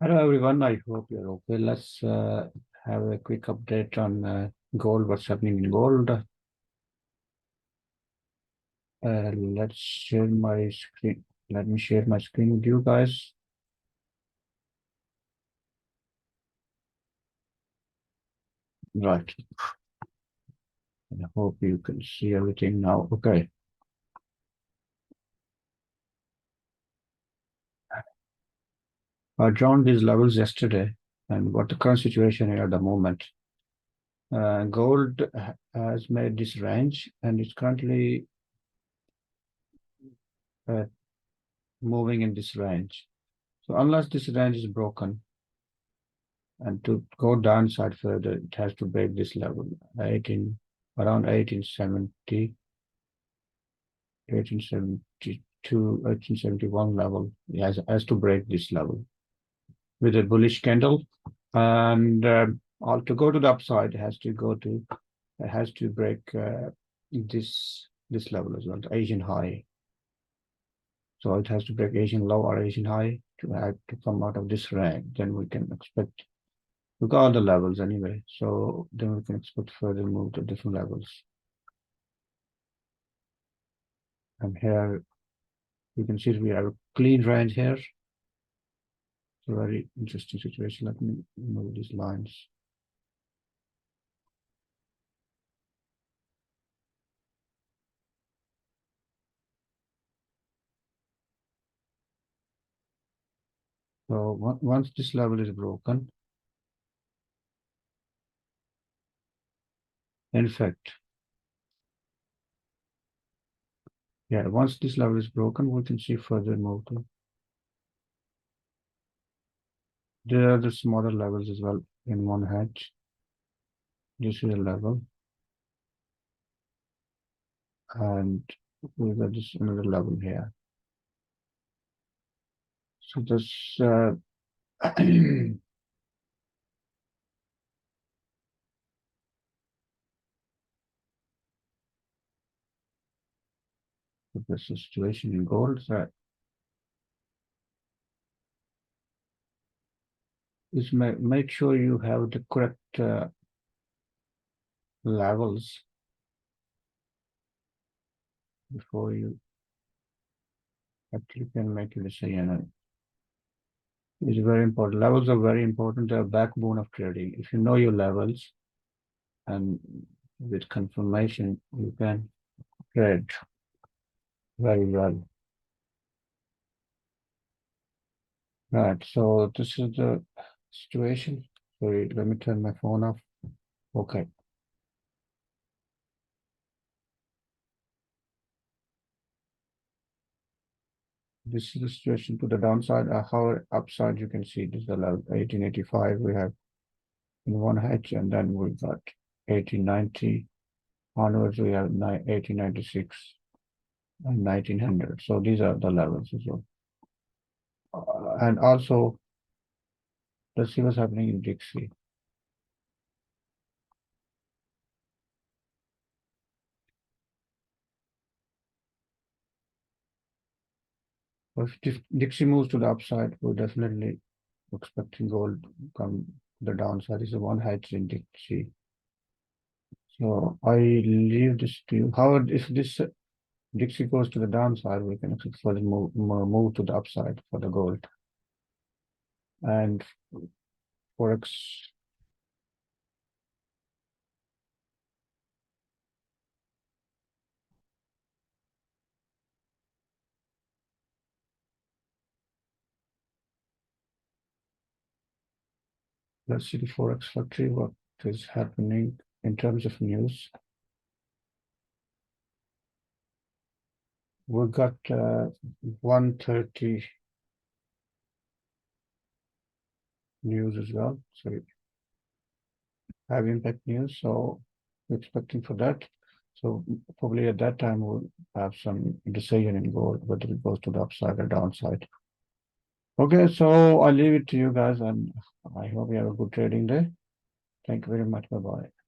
Hello everyone, I hope you're okay. Let's have a quick update on gold, what's happening in gold. Let's share my screen. Let me share my screen with you guys. Right. I hope you can see everything now. Okay. I joined these levels yesterday and what the current situation here at the moment. Gold has made this range and it's currently uh, moving in this range. So unless this range is broken, and to go downside further, it has to break this level, around 1870, 1872, 1871 level. It has to break this level with a bullish candle. And all to go to the upside, it has to break this level as well, the Asian high. So it has to break Asian low or Asian high to come out of this range. Then we can expect. We got all the levels anyway, so then we can expect further move to different levels. And here you can see we have a clean range here. It's a very interesting situation. Let me move these lines. So once this level is broken, in fact, yeah, once this level is broken, we can see further move to. There are the smaller levels as well in one hedge. This is a level, and we got this another level here. So this this situation in gold is make sure you have the correct levels before you actually can make a decision. It's very important. Levels are very important. They're backbone of trading. If you know your levels and with confirmation, you can trade very well. Right. So this is the situation. Sorry, let me turn my phone off. Okay. This is the situation to the downside. However, upside you can see this is the level 1885 we have in one hedge, and then we got 1890 onwards we have 1896 and 1900. So these are the levels as well. And also, let's see what's happening in Dixie. If Dixie moves to the upside, we're definitely expecting gold to come the downside. Is the one hedge in Dixie. So I leave this to you. However, if this Dixie goes to the downside, we can expect further move to the upside for the gold. And Forex let's see the Forex factory, what is happening in terms of news. We got 1:30 news as well. So have impact news. So we're expecting for that. So probably at that time we'll have some decision in gold, whether it goes to the upside or downside. Okay, so I'll leave it to you guys and I hope you have a good trading day. Thank you very much. Bye-bye.